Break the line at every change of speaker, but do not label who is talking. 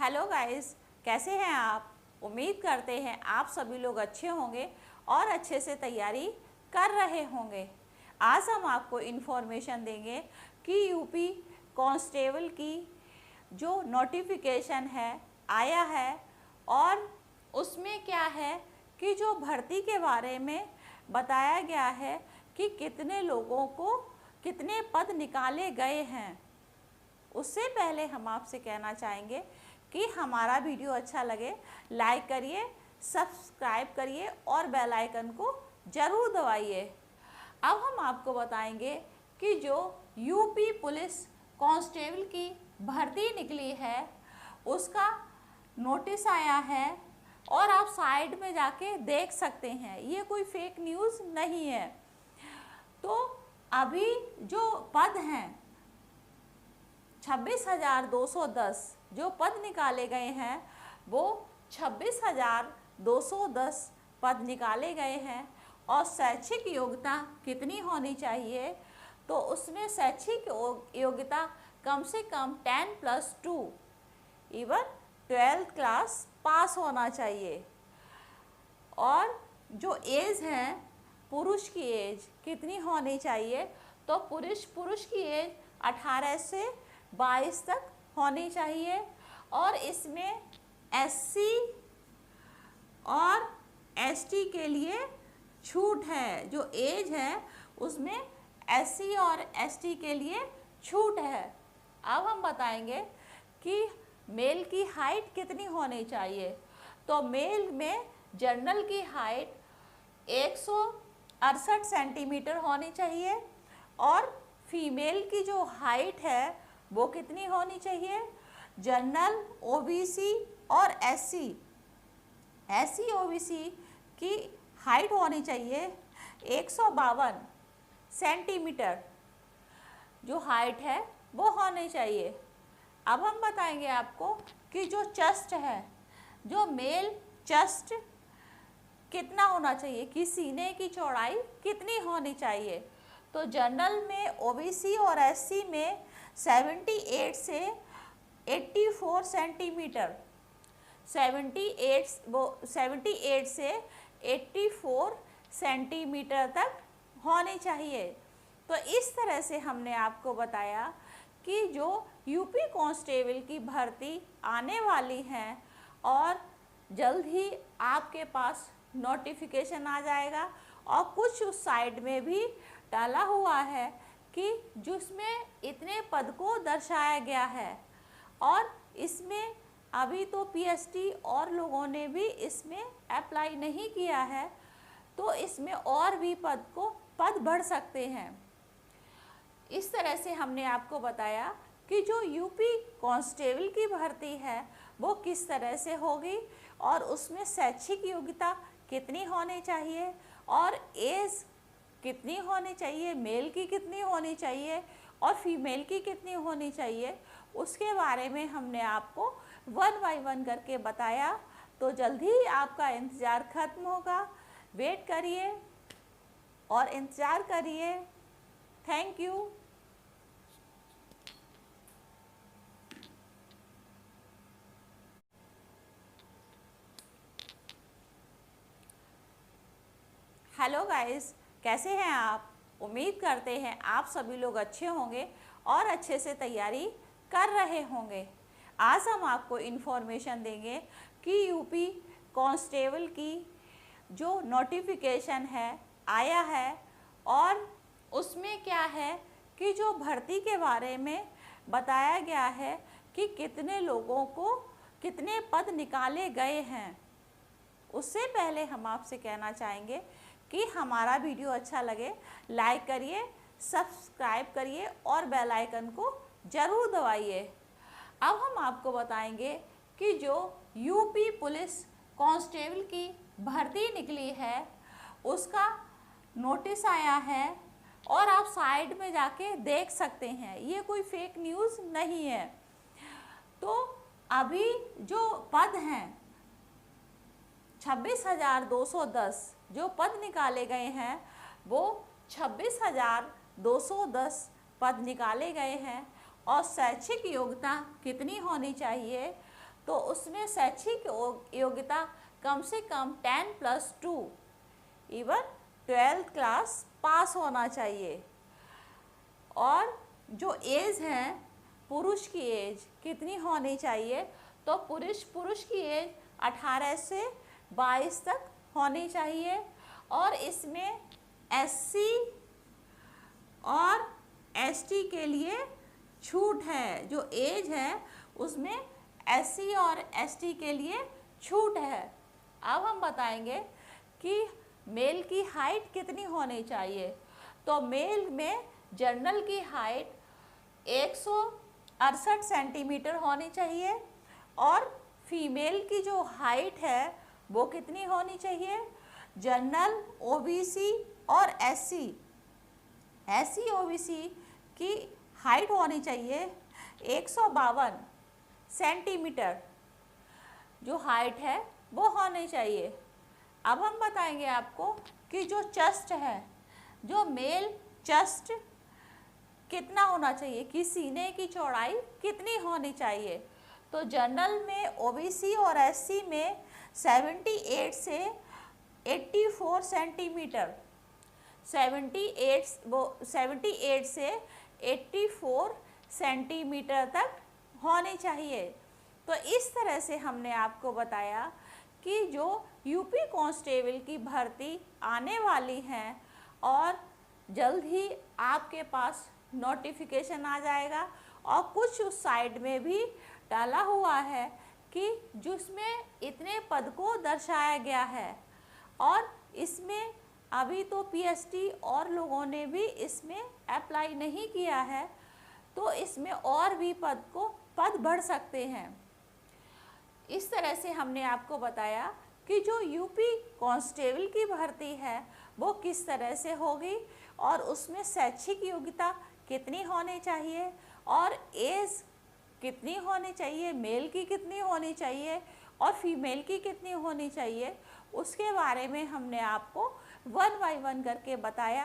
Hello guys, कैसे हैं आप। उम्मीद करते हैं आप सभी लोग अच्छे होंगे और अच्छे से तैयारी कर रहे होंगे। आज हम आपको इन्फॉर्मेशन देंगे कि यूपी कांस्टेबल की जो नोटिफिकेशन है आया है और उसमें क्या है कि जो भर्ती के बारे में बताया गया है कि कितने लोगों को कितने पद निकाले गए हैं। उससे पहले हम आपसे कहना चाहेंगे कि हमारा वीडियो अच्छा लगे लाइक करिए, सब्सक्राइब करिए और बेल आइकन को ज़रूर दबाइए। अब हम आपको बताएंगे कि जो यूपी पुलिस कांस्टेबल की भर्ती निकली है उसका नोटिस आया है और आप साइड में जाके देख सकते हैं, ये कोई फेक न्यूज़ नहीं है। तो अभी जो पद हैं 26,210 जो पद निकाले गए हैं वो 26,210 पद निकाले गए हैं। और शैक्षिक योग्यता कितनी होनी चाहिए, तो उसमें शैक्षिक योग्यता कम से कम 10+2 इवन 12th क्लास पास होना चाहिए। और जो एज है पुरुष की एज कितनी होनी चाहिए, तो पुरुष की एज 18 से 22 तक होनी चाहिए। और इसमें एससी और एसटी के लिए छूट है, जो एज है उसमें एससी और एसटी के लिए छूट है। अब हम बताएंगे कि मेल की हाइट कितनी होनी चाहिए, तो मेल में जनरल की हाइट 168 सेंटीमीटर होनी चाहिए और फीमेल की जो हाइट है वो कितनी होनी चाहिए। जनरल, ओबीसी और एससी ओबीसी की हाइट होनी चाहिए 152 सेंटीमीटर जो हाइट है वो होनी चाहिए। अब हम बताएंगे आपको कि जो चेस्ट है, जो मेल चेस्ट कितना होना चाहिए, कि सीने की चौड़ाई कितनी होनी चाहिए। तो जनरल में, ओबीसी और एससी में 78 से 84 सेंटीमीटर, 78 से 84 सेंटीमीटर तक होनी चाहिए। तो इस तरह से हमने आपको बताया कि जो यूपी कांस्टेबल की भर्ती आने वाली है और जल्द ही आपके पास नोटिफिकेशन आ जाएगा। और कुछ उस साइड में भी डाला हुआ है कि जिसमें इतने पद को दर्शाया गया है और इसमें अभी तो पीएचडी और लोगों ने भी इसमें अप्लाई नहीं किया है, तो इसमें और भी पद बढ़ सकते हैं। इस तरह से हमने आपको बताया कि जो यूपी कांस्टेबल की भर्ती है वो किस तरह से होगी और उसमें शैक्षिक योग्यता कितनी होनी चाहिए और एज कितनी होनी चाहिए, मेल की कितनी होनी चाहिए और फीमेल की कितनी होनी चाहिए, उसके बारे में हमने आपको 1 बाय 1 करके बताया। तो जल्द ही आपका इंतज़ार ख़त्म होगा, वेट करिए और इंतज़ार करिए। Thank you. हेलो गाइस, कैसे हैं आप। उम्मीद करते हैं आप सभी लोग अच्छे होंगे और अच्छे से तैयारी कर रहे होंगे। आज हम आपको इन्फॉर्मेशन देंगे कि यूपी कांस्टेबल की जो नोटिफिकेशन है आया है और उसमें क्या है कि जो भर्ती के बारे में बताया गया है कि कितने लोगों को कितने पद निकाले गए हैं। उससे पहले हम आपसे कहना चाहेंगे कि हमारा वीडियो अच्छा लगे लाइक करिए, सब्सक्राइब करिए और बेल आइकन को ज़रूर दबाइए। अब हम आपको बताएंगे कि जो यूपी पुलिस कांस्टेबल की भर्ती निकली है उसका नोटिस आया है और आप साइड में जाके देख सकते हैं, ये कोई फेक न्यूज़ नहीं है। तो अभी जो पद हैं 26,210 जो पद निकाले गए हैं वो 26,210 पद निकाले गए हैं। और शैक्षिक योग्यता कितनी होनी चाहिए, तो उसमें शैक्षिक योग्यता कम से कम 10+2 इवन 12th क्लास पास होना चाहिए। और जो एज है, पुरुष की एज कितनी होनी चाहिए, तो पुरुष की एज 18 से 22 तक होनी चाहिए। और इसमें SC और ST के लिए छूट है, जो एज है उसमें SC और ST के लिए छूट है। अब हम बताएंगे कि मेल की हाइट कितनी होनी चाहिए। तो मेल में जनरल की हाइट 168 सेंटीमीटर होनी चाहिए और फीमेल की जो हाइट है वो कितनी होनी चाहिए। जनरल, OBC और SC OBC की हाइट होनी चाहिए 152 सेंटीमीटर, जो हाइट है वो होनी चाहिए। अब हम बताएंगे आपको कि जो चेस्ट है, जो मेल चेस्ट कितना होना चाहिए, कि सीने की चौड़ाई कितनी होनी चाहिए। तो जनरल में, OBC और SC में 78 से 84 सेंटीमीटर, 78 से 84 सेंटीमीटर तक होनी चाहिए। तो इस तरह से हमने आपको बताया कि जो यूपी कांस्टेबल की भर्ती आने वाली हैं और जल्द ही आपके पास नोटिफिकेशन आ जाएगा। और कुछ उस साइड में भी डाला हुआ है कि जिसमें इतने पद को दर्शाया गया है, और इसमें अभी तो PST और लोगों ने भी इसमें अप्लाई नहीं किया है, तो इसमें और भी पद बढ़ सकते हैं। इस तरह से हमने आपको बताया कि जो यूपी कांस्टेबल की भर्ती है वो किस तरह से होगी, और उसमें शैक्षिक योग्यता कितनी होनी चाहिए और एज कितनी होनी चाहिए, मेल की कितनी होनी चाहिए और फीमेल की कितनी होनी चाहिए, उसके बारे में हमने आपको 1 बाय 1 करके बताया।